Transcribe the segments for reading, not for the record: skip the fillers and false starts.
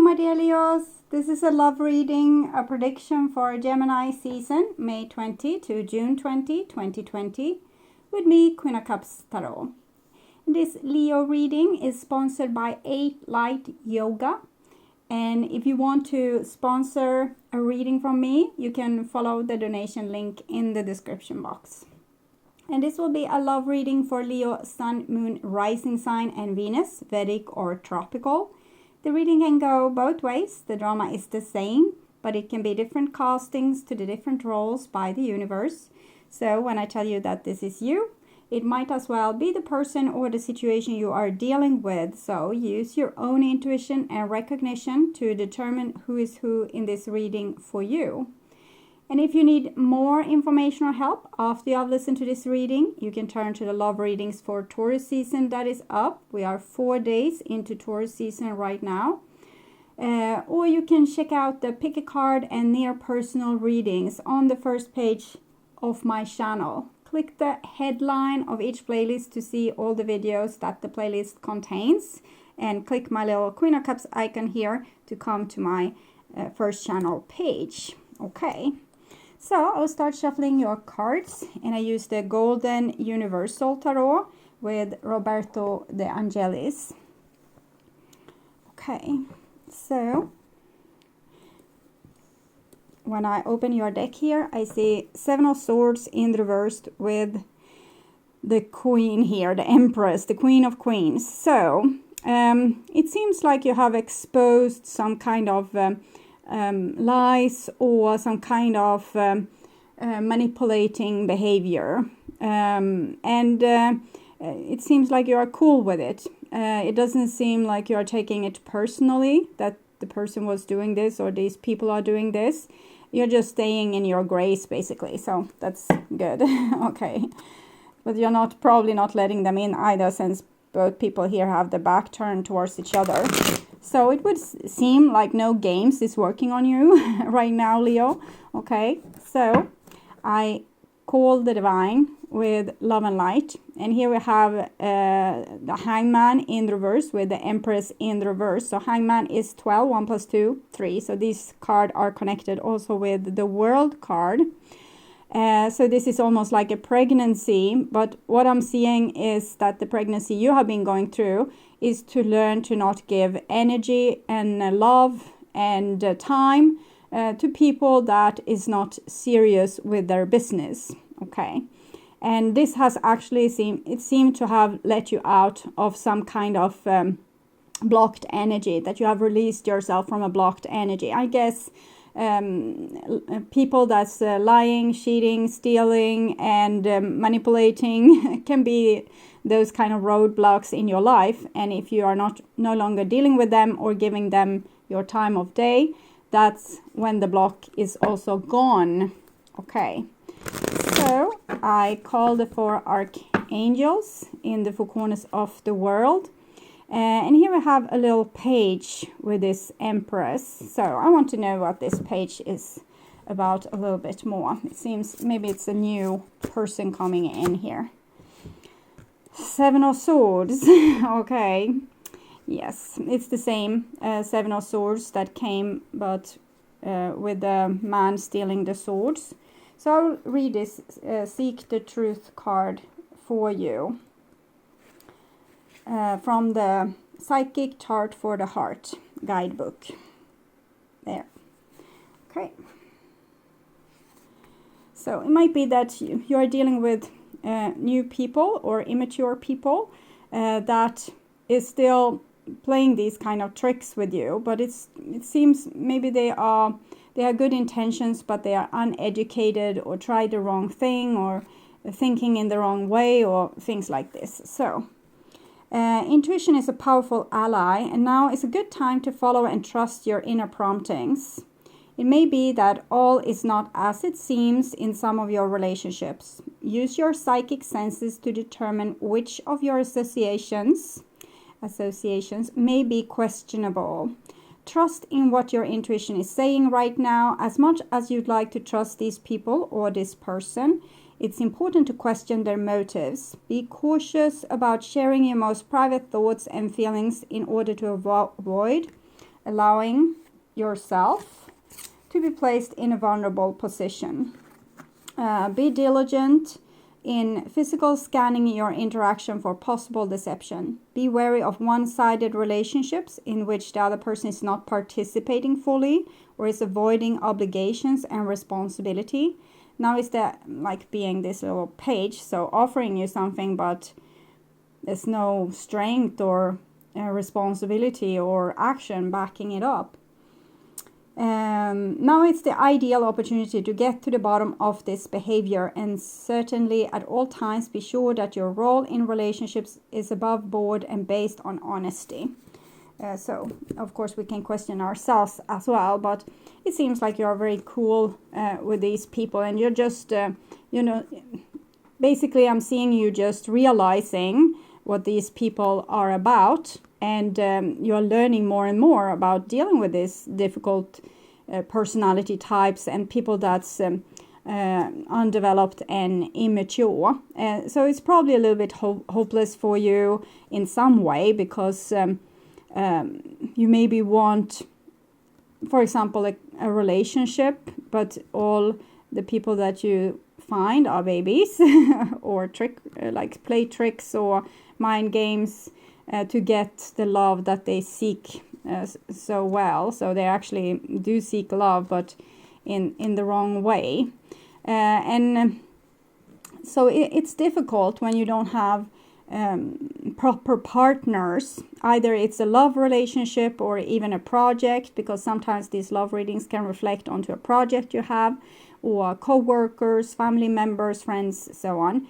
my dear Leos. This is a love reading, a prediction for Gemini season, May 20 to June 20, 2020, with me, Queen of Cups Tarot. This Leo reading is sponsored by 8 Light Yoga. And if you want to sponsor a reading from me, you can follow the donation link in the description box. And this will be a love reading for Leo, Sun, Moon, Rising sign, and Venus, Vedic or tropical. The reading can go both ways. The drama is the same, but it can be different castings to the different roles by the universe. So when I tell you that this is you, it might as well be the person or the situation you are dealing with. So use your own intuition and recognition to determine who is who in this reading for you. And if you need more information or help after you have listened to this reading, you can turn to the love readings for Taurus season that is up. We are 4 days into Taurus season right now. Or you can check out the pick a card and near personal readings on the first page of my channel. Click the headline of each playlist to see all the videos that the playlist contains. And click my little Queen of Cups icon here to come to my first channel page. Okay. So I'll start shuffling your cards, and I use the Golden Universal Tarot with Roberto De Angelis. Okay, so when I open your deck here, I see 7 of Swords in reversed with the Queen here, the Empress, the Queen of Queens. So it seems like you have exposed some kind of lies or some kind of manipulating behavior, and it seems like you are cool with it. It doesn't seem like you are taking it personally that the person was doing this or these people are doing this. You're just staying in your grace basically, so that's good. Okay, but you're probably not letting them in either, since both people here have the back turned towards each other. So it would seem like no games is working on you right now, Leo. Okay, so I call the divine with love and light. And here we have the Hangman in reverse with the Empress in reverse. So Hangman is 12, 1 plus 2, 3. So these cards are connected also with the World card. So this is almost like a pregnancy, but what I'm seeing is that the pregnancy you have been going through is to learn to not give energy and love and time to people that is not serious with their business. Okay, and this has actually seemed to have let you out of some kind of blocked energy, that you have released yourself from a blocked energy. I guess people that's lying, cheating, stealing, and manipulating can be those kind of roadblocks in your life. And if you are no longer dealing with them or giving them your time of day, that's when the block is also gone. Okay, so I call the 4 archangels in the 4 corners of the world. And here we have a little page with this Empress. So I want to know what this page is about a little bit more. It seems maybe it's a new person coming in here. 7 of Swords. Okay. Yes, it's the same 7 of Swords that came, but with the man stealing the swords. So I'll read this Seek the Truth card for you. From the Psychic Chart for the Heart guidebook. There. Okay. So it might be that you are dealing with new people or immature people that is still playing these kind of tricks with you, but it seems maybe they have good intentions, but they are uneducated or try the wrong thing or thinking in the wrong way or things like this. So intuition is a powerful ally, and now is a good time to follow and trust your inner promptings. It may be that all is not as it seems in some of your relationships. Use your psychic senses to determine which of your associations may be questionable. Trust in what your intuition is saying right now. As much as you'd like to trust these people or this person, it's important to question their motives. Be cautious about sharing your most private thoughts and feelings in order to avoid allowing yourself to be placed in a vulnerable position. Be diligent in physical scanning your interaction for possible deception. Be wary of one-sided relationships in which the other person is not participating fully or is avoiding obligations and responsibility. Now is the like being this little page, so offering you something, but there's no strength or responsibility or action backing it up. Now it's the ideal opportunity to get to the bottom of this behavior, and certainly at all times be sure that your role in relationships is above board and based on honesty. So of course we can question ourselves as well, but it seems like you're very cool with these people, and you're just basically I'm seeing you just realizing what these people are about, and you're learning more and more about dealing with these difficult personality types and people that's undeveloped and immature. So it's probably a little bit hopeless for you in some way, because you maybe want, for example, a relationship, but all the people that you find are babies or play tricks or mind games to get the love that they seek so well. So they actually do seek love, but in the wrong way. So it's difficult when you don't have proper partners. Either it's a love relationship or even a project, because sometimes these love readings can reflect onto a project you have, or co-workers, family members, friends, so on.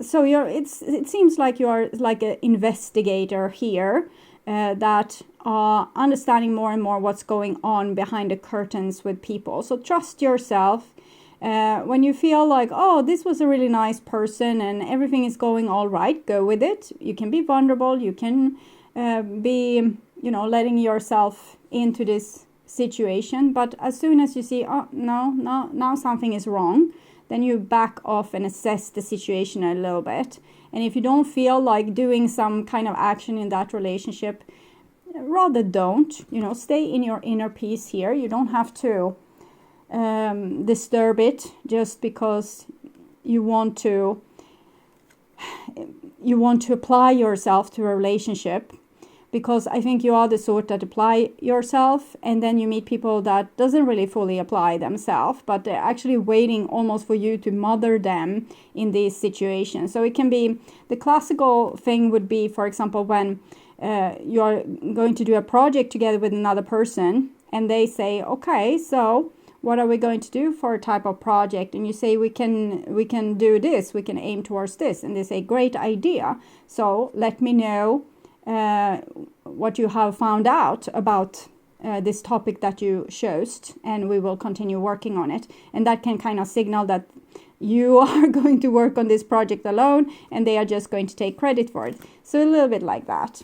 So it seems like you are like an investigator here that are understanding more and more what's going on behind the curtains with people. So trust yourself. When you feel like, oh, this was a really nice person and everything is going all right, go with it. You can be vulnerable. You can be, letting yourself into this situation. But as soon as you see, oh, no, now something is wrong, then you back off and assess the situation a little bit. And if you don't feel like doing some kind of action in that relationship, rather don't. Stay in your inner peace here. You don't have to disturb it just because you want to apply yourself to a relationship. Because I think you are the sort that apply yourself, and then you meet people that doesn't really fully apply themselves, but they're actually waiting almost for you to mother them in these situations. So it can be, the classical thing would be, for example, when you are going to do a project together with another person, and they say, okay, so what are we going to do for a type of project? And you say, we can do this, we can aim towards this. And they say, great idea. So let me know what you have found out about this topic that you chose, and we will continue working on it. And that can kind of signal that you are going to work on this project alone, and they are just going to take credit for it. So a little bit like that.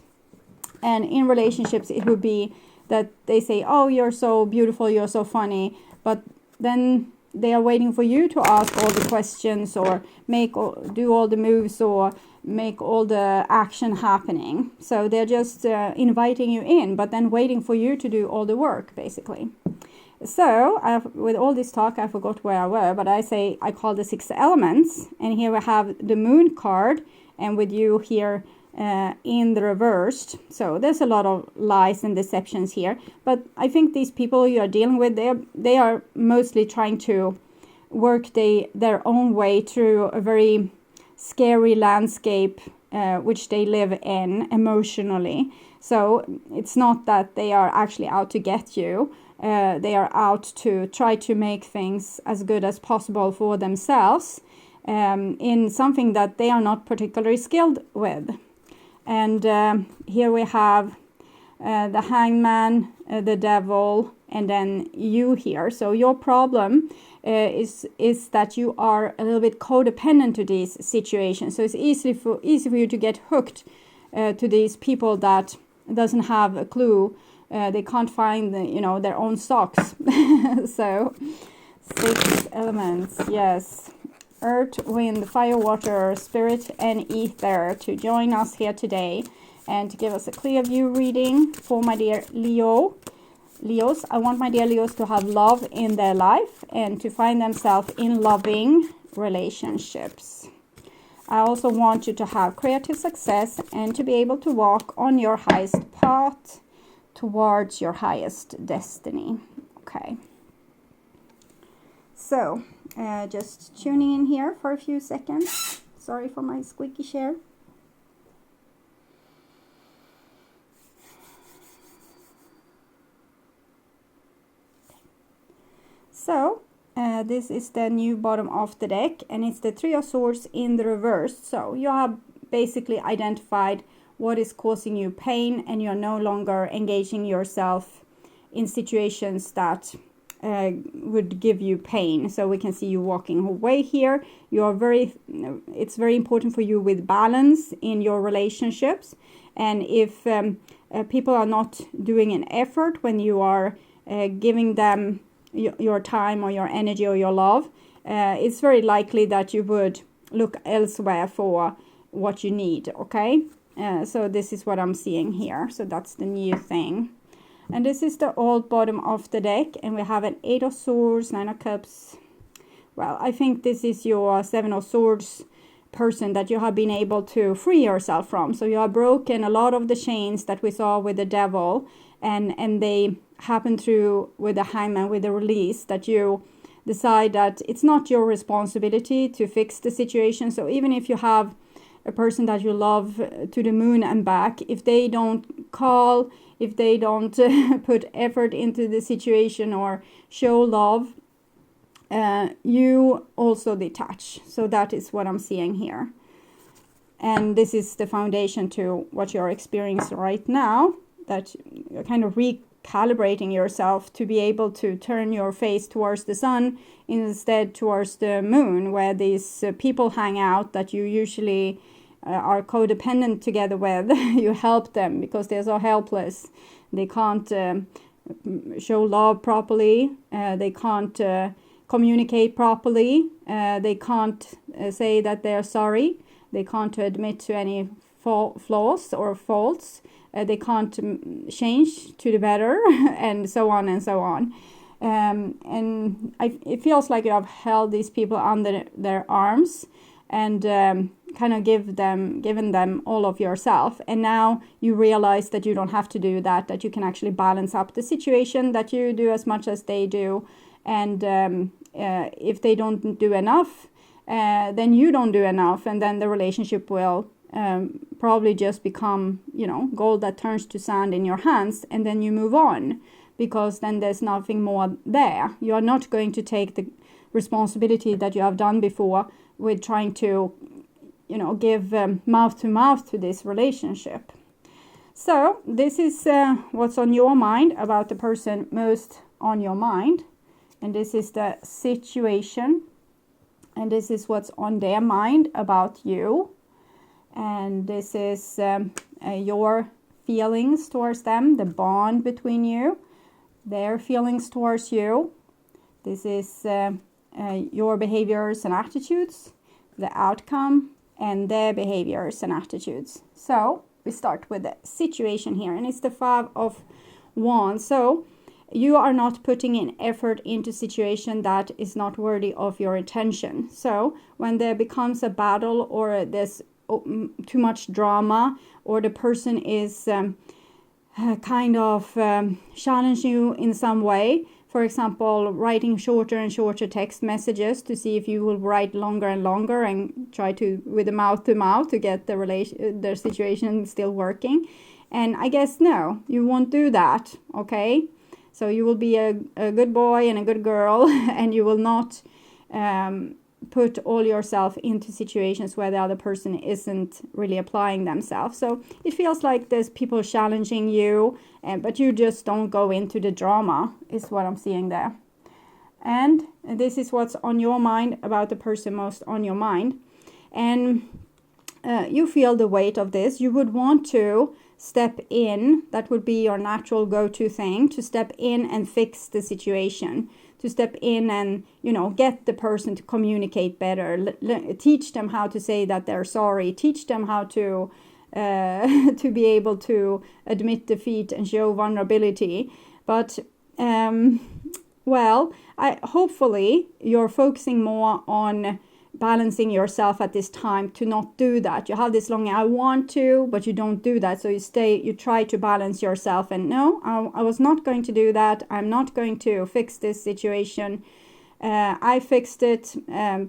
And in relationships, it would be that they say, oh, you're so beautiful, you're so funny, but then they are waiting for you to ask all the questions or do all the moves or make all the action happening. So they're just inviting you in, but then waiting for you to do all the work, basically. So with all this talk, I forgot where I were, but I call the 6 elements, and here we have the moon card, and with you here in the reversed. So there's a lot of lies and deceptions here, but I think these people you are dealing with, they are mostly trying to work their own way through a very scary landscape which they live in emotionally. So it's not that they are actually out to get you. They are out to try to make things as good as possible for themselves in something that they are not particularly skilled with. And here we have the hangman, the devil, and then you here. So your problem is that you are a little bit codependent to these situations. So it's easy for you to get hooked to these people that doesn't have a clue. They can't find their own socks. So 6 elements, yes. Earth, wind, fire, water, spirit, and ether to join us here today. And to give us a clear view reading for my dear Leos, I want my dear Leos to have love in their life and to find themselves in loving relationships. I also want you to have creative success and to be able to walk on your highest path towards your highest destiny. Okay. So, just tuning in here for a few seconds. Sorry for my squeaky chair. So, this is the new bottom of the deck, and it's the Three of Swords in the reverse. So you have basically identified what is causing you pain, and you're no longer engaging yourself in situations that would give you pain. So we can see you walking away here. It's very important for you with balance in your relationships, and if people are not doing an effort when you are giving them your time or your energy or your love, it's very likely that you would look elsewhere for what you need. Okay, so this is what I'm seeing here. So that's the new thing. And this is the old bottom of the deck, and we have an Eight of Swords, Nine of Cups. Well, I think this is your Seven of Swords person that you have been able to free yourself from. So you have broken a lot of the chains that we saw with the devil, and they happen through with the Hangman, with the release, that you decide that it's not your responsibility to fix the situation. So even if you have a person that you love to the moon and back, if they don't call, if they don't put effort into the situation or show love, you also detach. So that is what I'm seeing here. And this is the foundation to what you're experiencing right now, that you're kind of recalibrating yourself to be able to turn your face towards the sun instead towards the moon, where these people hang out that you usually are codependent together with. You help them because they're so helpless. They can't show love properly. They can't communicate properly. They can't say that they're sorry. They can't admit to any flaws or faults. They can't change to the better, and so on and so on. And it feels like you have held these people under their arms and kind of given them all of yourself. And now you realize that you don't have to do that, that you can actually balance up the situation, that you do as much as they do. And if they don't do enough, then you don't do enough, and then the relationship will probably just become, gold that turns to sand in your hands, and then you move on, because then there's nothing more there. You are not going to take the responsibility that you have done before with trying to, give mouth to mouth to this relationship. So this is what's on your mind about the person most on your mind, and this is the situation, and this is what's on their mind about you. And this is your feelings towards them, the bond between you, their feelings towards you. This is your behaviors and attitudes, the outcome, and their behaviors and attitudes. So we start with the situation here, and it's the Five of Wands. So you are not putting in effort into situation that is not worthy of your attention. So when there becomes a battle, or there's too much drama, or the person is kind of challenging you in some way, for example, writing shorter and shorter text messages to see if you will write longer and longer and try to, with the mouth to mouth, to get the situation still working. And I guess no, you won't do that, okay? So you will be a good boy and a good girl, and you will not put all yourself into situations where the other person isn't really applying themselves. So it feels like there's people challenging you, but you just don't go into the drama, is what I'm seeing there. And this is what's on your mind about the person most on your mind. And you feel the weight of this. You would want to step in. That would be your natural go-to thing, to step in and fix the situation, to step in and, get the person to communicate better, teach them how to say that they're sorry, teach them how to to be able to admit defeat and show vulnerability. But hopefully you're focusing more on balancing yourself at this time to not do that. You have this longing, I want to, but you don't do that. So you try to balance yourself, and no, I was not going to do that. I'm not going to fix this situation. I fixed it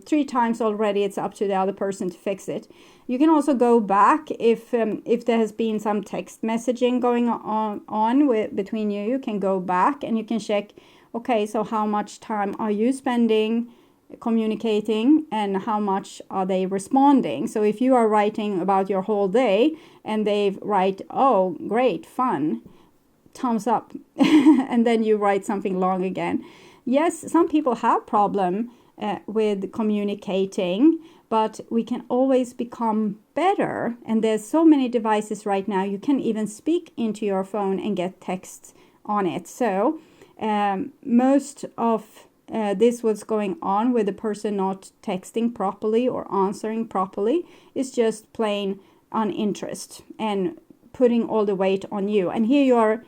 3 times already. It's up to the other person to fix it. You can also go back if there has been some text messaging going on between you. You can go back and you can check, okay, so how much time are you spending communicating and how much are they responding? So if you are writing about your whole day and they write, oh, great, fun, thumbs up, and then you write something long again. Yes, some people have problem with communicating, but we can always become better. And there's so many devices right now. You can even speak into your phone and get text on it. So most of this what's going on with the person not texting properly or answering properly is just plain uninterest and putting all the weight on you. And here you are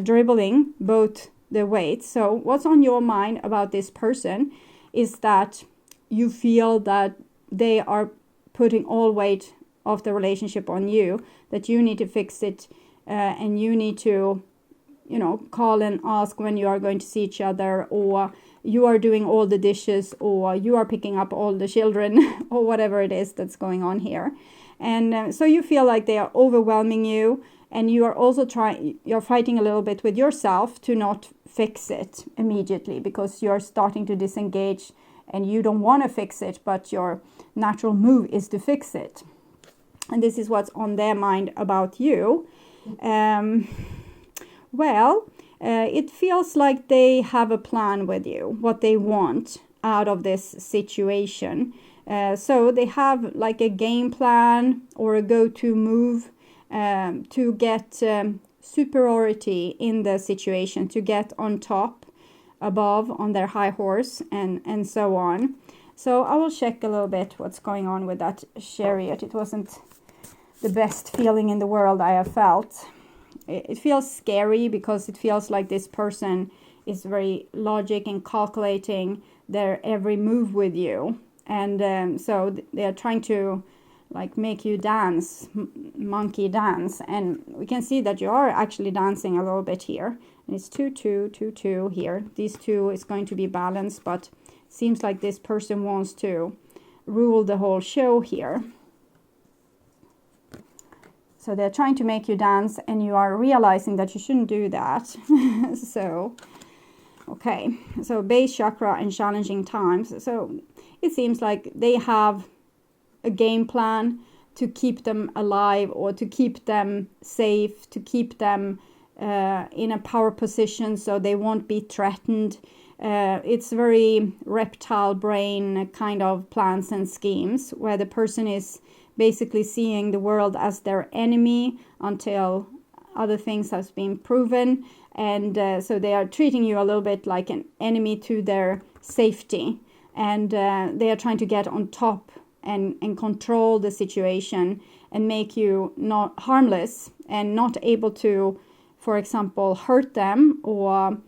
dribbling both the weight. So what's on your mind about this person is that you feel that they are putting all weight of the relationship on you, that you need to fix it, and you need to, call and ask when you are going to see each other, or you are doing all the dishes, or you are picking up all the children, or whatever it is that's going on here. And so you feel like they are overwhelming you, and you are also you're fighting a little bit with yourself to not fix it immediately, because you're starting to disengage and you don't want to fix it, but your natural move is to fix it. And this is what's on their mind about you. It feels like they have a plan with you, what they want out of this situation. So they have like a game plan or a go-to move to get superiority in the situation, to get on top, above, on their high horse, and so on. So I will check a little bit what's going on with that chariot. It wasn't the best feeling in the world I have felt. It feels scary because it feels like this person is very logic and calculating their every move with you. And so they are trying to like make you dance, monkey dance. And we can see that you are actually dancing a little bit here. And it's 2, 2, 2, 2 here. These two is going to be balanced, but it seems like this person wants to rule the whole show here. So they're trying to make you dance, and you are realizing that you shouldn't do that. So, okay. So base chakra and challenging times. So it seems like they have a game plan to keep them alive, or to keep them safe, to keep them in a power position so they won't be threatened. It's very reptile brain kind of plans and schemes, where the person is basically seeing the world as their enemy until other things have been proven. And so they are treating you a little bit like an enemy to their safety. And they are trying to get on top and control the situation and make you not harmless and not able to, for example, hurt them or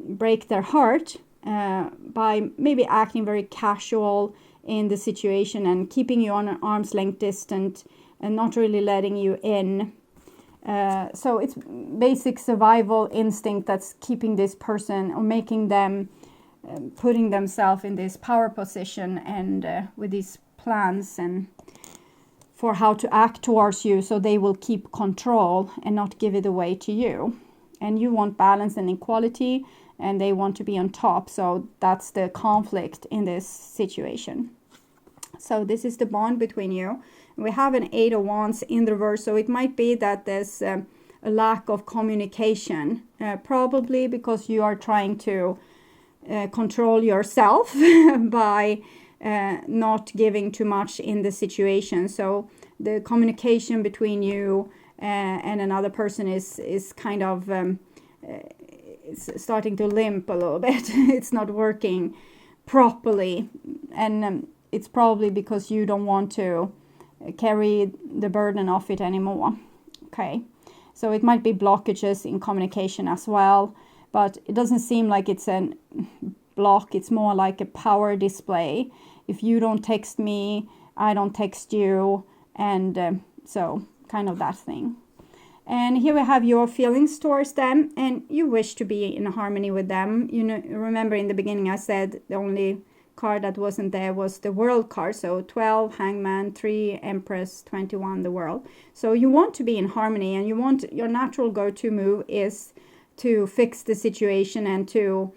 break their heart by maybe acting very casual in the situation and keeping you on an arm's length distance and not really letting you in. So it's basic survival instinct that's keeping this person, or making them putting themselves in this power position and with these plans and for how to act towards you, so they will keep control and not give it away to you. And you want balance and equality, and they want to be on top. So that's the conflict in this situation. So this is the bond between you. We have an 8 of Wands in the reverse, so it might be that there's a lack of communication, probably because you are trying to control yourself by not giving too much in the situation. So the communication between you and another person is kind of it's starting to limp a little bit. It's not working properly, and it's probably because you don't want to carry the burden of it anymore. Okay, so it might be blockages in communication as well, but it doesn't seem like it's a block. It's more like a power display. If you don't text me, I don't text you, and so kind of that thing. And here we have your feelings towards them, and you wish to be in harmony with them. You know, remember in the beginning I said the only card that wasn't there was the World card. So 12, Hangman, 3, Empress, 21, the World. So you want to be in harmony, and you want, your natural go-to move is to fix the situation, and to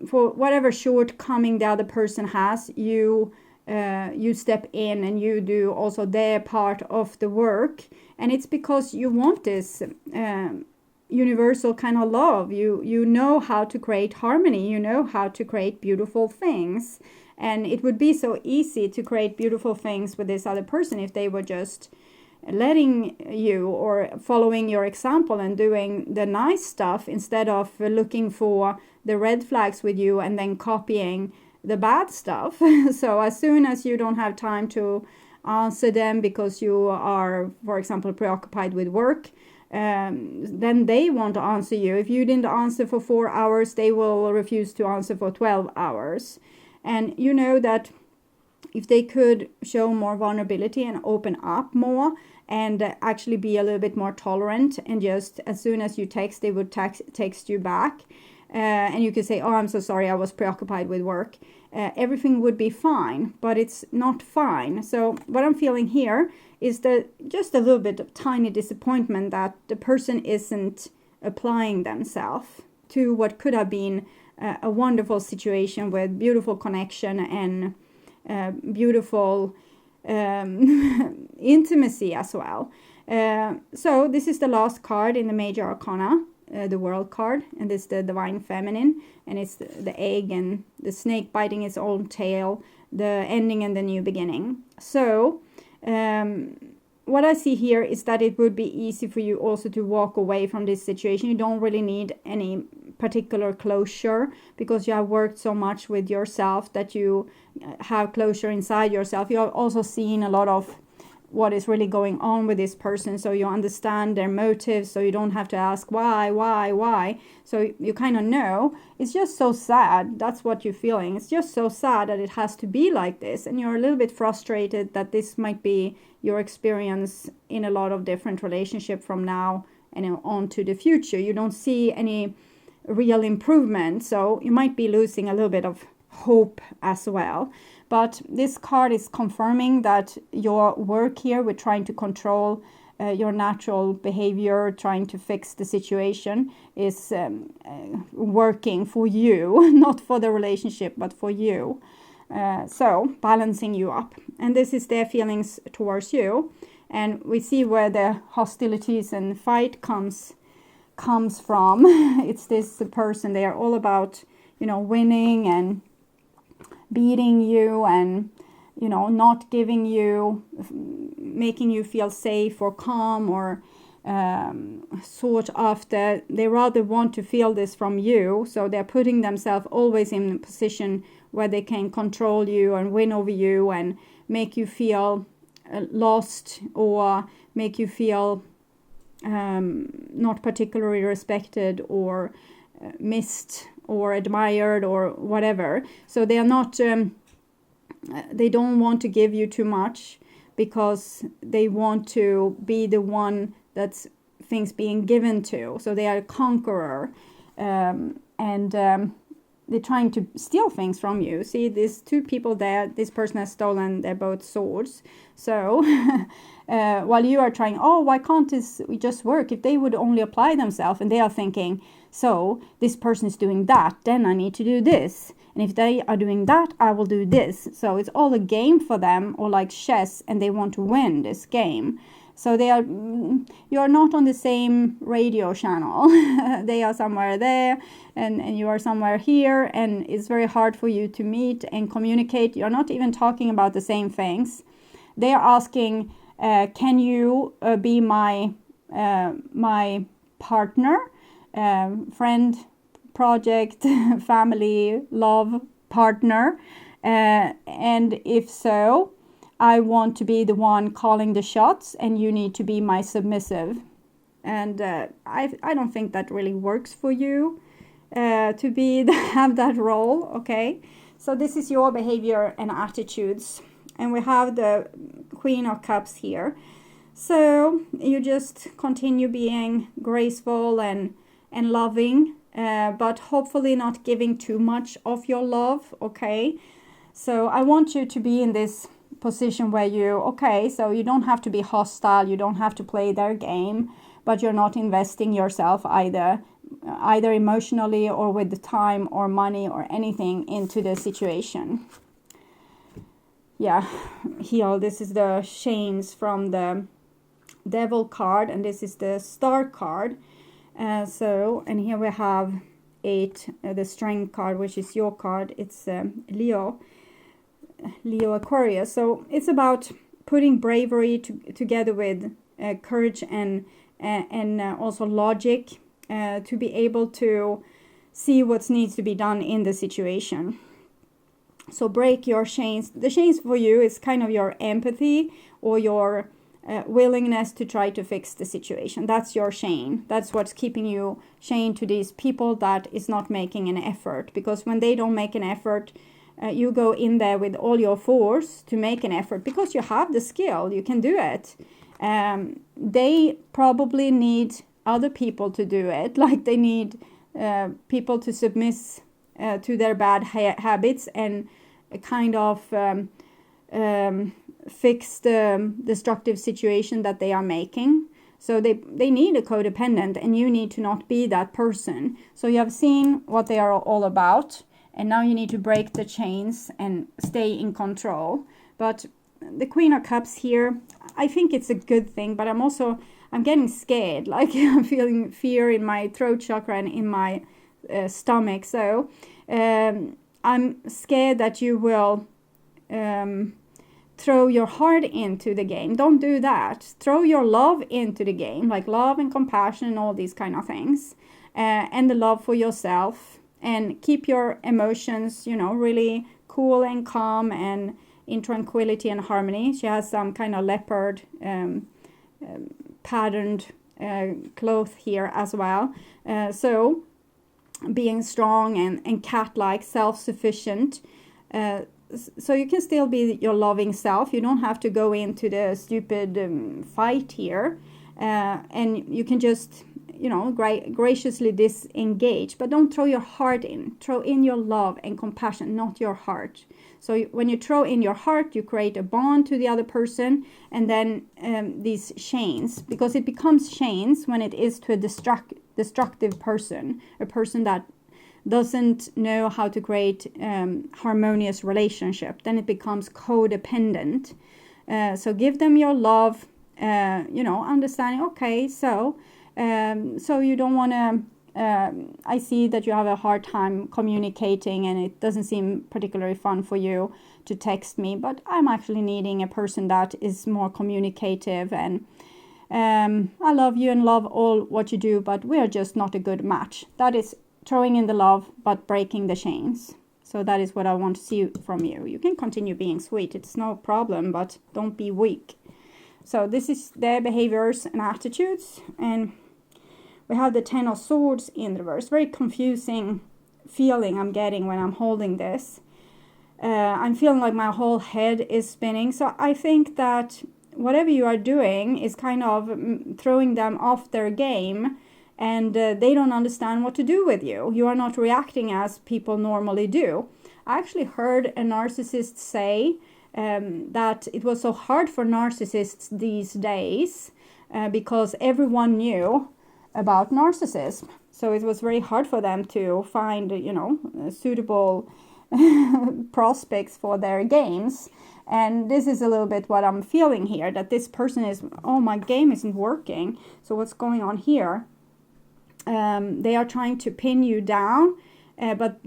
for whatever shortcoming the other person has, you step in and you do also their part of the work. And it's because you want this universal kind of love. You know how to create harmony. You know how to create beautiful things. And it would be so easy to create beautiful things with this other person if they were just letting you, or following your example and doing the nice stuff, instead of looking for the red flags with you and then copying the bad stuff. So as soon as you don't have time to answer them because you are, for example, preoccupied with work, then they won't answer you. If you didn't answer for 4 hours, they will refuse to answer for 12 hours. And you know that if they could show more vulnerability and open up more, and actually be a little bit more tolerant, and just as soon as you text, they would text you back, and you could say, oh, I'm so sorry, I was preoccupied with work, everything would be fine. But it's not fine. So what I'm feeling here is that just a little bit of tiny disappointment that the person isn't applying themselves to what could have been a wonderful situation with beautiful connection and beautiful intimacy as well. So this is the last card in the major arcana, the World card, and it's the Divine Feminine, and it's the egg and the snake biting its own tail, the ending and the new beginning. So what I see here is that it would be easy for you also to walk away from this situation. You don't really need any particular closure, because you have worked so much with yourself that you have closure inside yourself. You have also seen a lot of what is really going on with this person, so you understand their motives, so you don't have to ask why. So you kind of know. It's just so sad. That's what you're feeling. It's just so sad that it has to be like this, and you're a little bit frustrated that this might be your experience in a lot of different relationships from now and on to the future. You don't see any real improvement, so you might be losing a little bit of hope as well. But this card is confirming that your work here with trying to control your natural behavior, trying to fix the situation, is working for you, not for the relationship, but for you. So balancing you up. And this is their feelings towards you. And we see where the hostilities and fight comes from. It's this person. They are all about, winning and beating you, and not giving you, making you feel safe or calm, or sort of that they rather want to feel this from you. So they're putting themselves always in a position where they can control you and win over you and make you feel lost, or make you feel not particularly respected or missed or admired or whatever. So they are not, they don't want to give you too much, because they want to be the one that's things being given to. So they are a conqueror, and they're trying to steal things from you. See, there's two people there. This person has stolen their both swords. So while you are trying, why can't this just work? If they would only apply themselves, and they are thinking, so this person is doing that, then I need to do this. And if they are doing that, I will do this. So it's all a game for them, or like chess, and they want to win this game. So you are not on the same radio channel. They are somewhere there, and you are somewhere here, and it's very hard for you to meet and communicate. You're not even talking about the same things. They are asking, can you be my partner, friend, project, family, love partner? And if so, I want to be the one calling the shots and you need to be my submissive. And I don't think that really works for you to be have that role, okay? So this is your behavior and attitudes. And we have the Queen of Cups here. So you just continue being graceful and loving, but hopefully not giving too much of your love, okay? So I want you to be in this position where so you don't have to be hostile, you don't have to play their game, but you're not investing yourself either emotionally or with the time or money or anything into the situation. Yeah, here, this is the chains from the Devil card, and this is the Star card. And here we have 8, the Strength card, which is your card. It's Leo Aquarius. So it's about putting bravery together with courage and also logic to be able to see what needs to be done in the situation. So break your chains. The chains for you is kind of your empathy or your willingness to try to fix the situation. That's your chain. That's what's keeping you chained to these people that is not making an effort. Because when they don't make an effort, you go in there with all your force to make an effort because you have the skill. You can do it. They probably need other people to do it. Like they need people to submit to their bad habits and kind of fix the destructive situation that they are making. So they need a codependent, and you need to not be that person. So you have seen what they are all about, and now you need to break the chains and stay in control. But the Queen of Cups here, I think it's a good thing, but I'm getting scared. Like I'm feeling fear in my throat chakra and in my stomach. So I'm scared that you will throw your heart into the game. Don't do that. Throw your love into the game, like love and compassion and all these kind of things, and the love for yourself, and keep your emotions, really cool and calm and in tranquility and harmony. She has some kind of leopard patterned cloth here as well. So being strong and cat-like, self-sufficient. So you can still be your loving self. You don't have to go into the stupid fight here. And you can just, graciously disengage. But don't throw your heart in. Throw in your love and compassion, not your heart. So when you throw in your heart, you create a bond to the other person. And then these chains, because it becomes chains when it is to a destructive person, a person that doesn't know how to create harmonious relationship, then it becomes codependent. So give them your love, understanding, okay, so you don't want to, I see that you have a hard time communicating and it doesn't seem particularly fun for you to text me, but I'm actually needing a person that is more communicative, and I love you and love all what you do, but we're just not a good match. That is throwing in the love, but breaking the chains. So that is what I want to see from you. You can continue being sweet. It's no problem, but don't be weak. So this is their behaviors and attitudes. And we have the 10 of Swords in reverse. Very confusing feeling I'm getting when I'm holding this. I'm feeling like my whole head is spinning. So I think that whatever you are doing is kind of throwing them off their game. And they don't understand what to do with you. You are not reacting as people normally do. I actually heard a narcissist say that it was so hard for narcissists these days because everyone knew about narcissism. So it was very hard for them to find, suitable prospects for their games. And this is a little bit what I'm feeling here, that this person is, my game isn't working. So what's going on here? They are trying to pin you down, but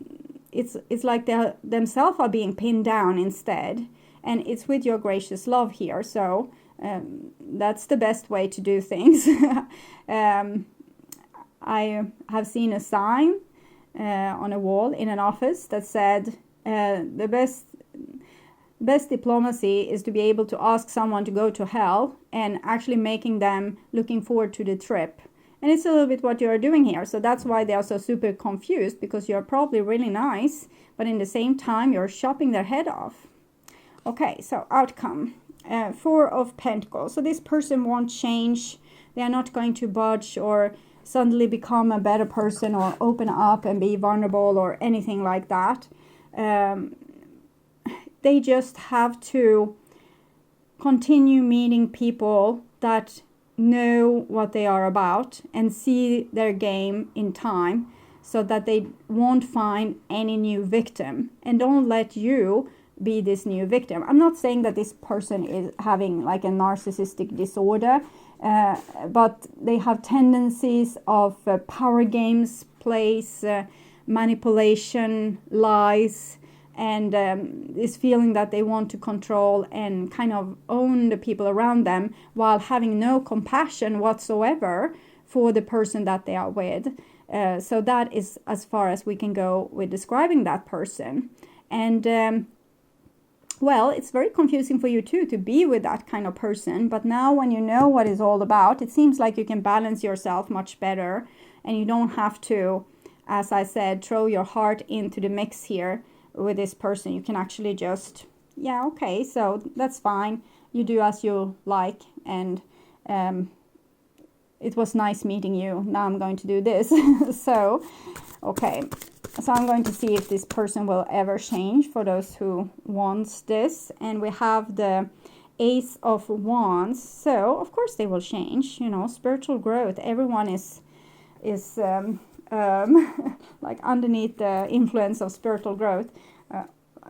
it's like they themselves are being pinned down instead, and it's with your gracious love here. So that's the best way to do things. I have seen a sign on a wall in an office that said the best diplomacy is to be able to ask someone to go to hell and actually making them looking forward to the trip. And it's a little bit what you're doing here. So that's why they are so super confused, because you're probably really nice, but in the same time, you're chopping their head off. Okay, so outcome. 4 of Pentacles. So this person won't change. They are not going to budge or suddenly become a better person or open up and be vulnerable or anything like that. They just have to continue meeting people that know what they are about and see their game in time, so that they won't find any new victim, and don't let you be this new victim. I'm not saying that this person is having like a narcissistic disorder, but they have tendencies of power games, plays, manipulation, lies, and this feeling that they want to control and kind of own the people around them, while having no compassion whatsoever for the person that they are with. So that is as far as we can go with describing that person. And well, it's very confusing for you too to be with that kind of person. But now when you know what it's all about, it seems like you can balance yourself much better. And you don't have to, as I said, throw your heart into the mix here with this person. You can actually just, yeah, okay, so that's fine. You do as you like. And it was nice meeting you. Now I'm going to do this. So, okay. So I'm going to see if this person will ever change for those who wants this. And we have the Ace of Wands. So of course they will change, you know, spiritual growth. Everyone is like underneath the influence of spiritual growth,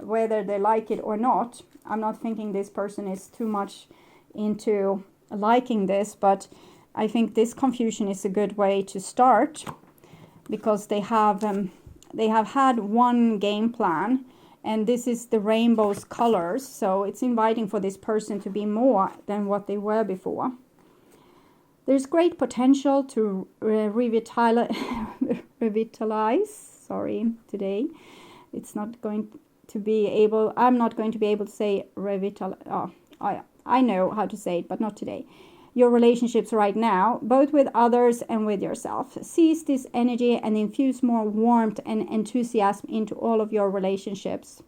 whether they like it or not. I'm not thinking this person is too much into liking this, but I think this confusion is a good way to start, because they have had one game plan, and this is the rainbow's colors. So it's inviting for this person to be more than what they were before. There's great potential to revitalize. Sorry, today it's not going to be able. I'm not going to be able to say revitalize. Oh, I know how to say it, but not today. Your relationships right now, both with others and with yourself. Seize this energy and infuse more warmth and enthusiasm into all of your relationships.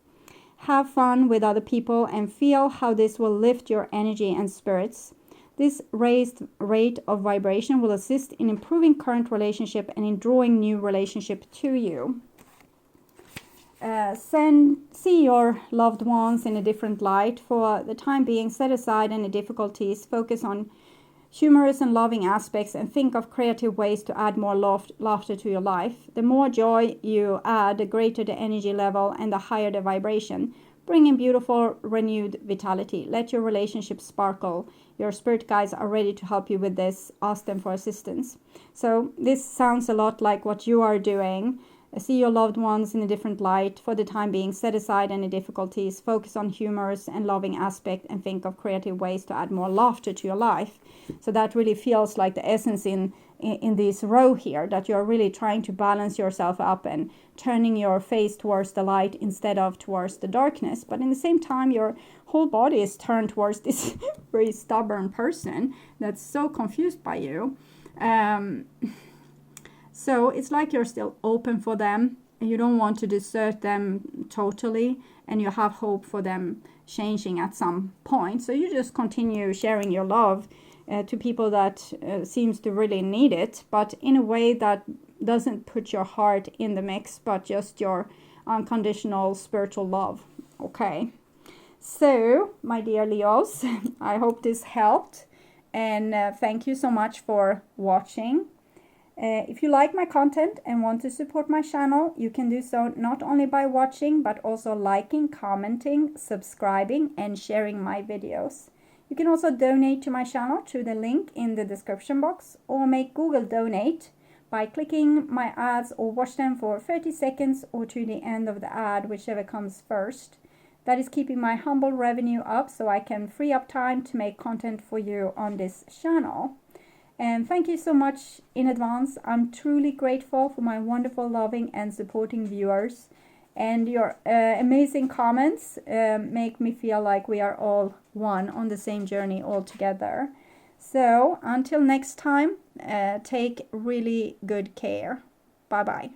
Have fun with other people and feel how this will lift your energy and spirits. This raised rate of vibration will assist in improving current relationship and in drawing new relationship to you. See your loved ones in a different light. For the time being, set aside any difficulties. Focus on humorous and loving aspects and think of creative ways to add more laughter to your life. The more joy you add, the greater the energy level and the higher the vibration. Bring in beautiful, renewed vitality. Let your relationship sparkle. Your spirit guides are ready to help you with this. Ask them for assistance. So this sounds a lot like what you are doing. See your loved ones in a different light. For the time being, set aside any difficulties. Focus on humorous and loving aspect and think of creative ways to add more laughter to your life. So that really feels like the essence in this row here, that you're really trying to balance yourself up and turning your face towards the light instead of towards the darkness. But in the same time, your whole body is turned towards this very stubborn person that's so confused by you. So it's like you're still open for them and you don't want to desert them totally, and you have hope for them changing at some point. So you just continue sharing your love to people that seems to really need it, but in a way that doesn't put your heart in the mix, but just your unconditional spiritual love. Okay. So, my dear Leos, I hope this helped, and thank you so much for watching. If you like my content and want to support my channel, you can do so not only by watching, but also liking, commenting, subscribing, and sharing my videos. You can also donate to my channel through the link in the description box, or make Google Donate by clicking my ads or watch them for 30 seconds or to the end of the ad, whichever comes first. That is keeping my humble revenue up so I can free up time to make content for you on this channel. And thank you so much in advance. I'm truly grateful for my wonderful, loving and supporting viewers. And your amazing comments make me feel like we are all one on the same journey all together. So until next time, take really good care. Bye bye.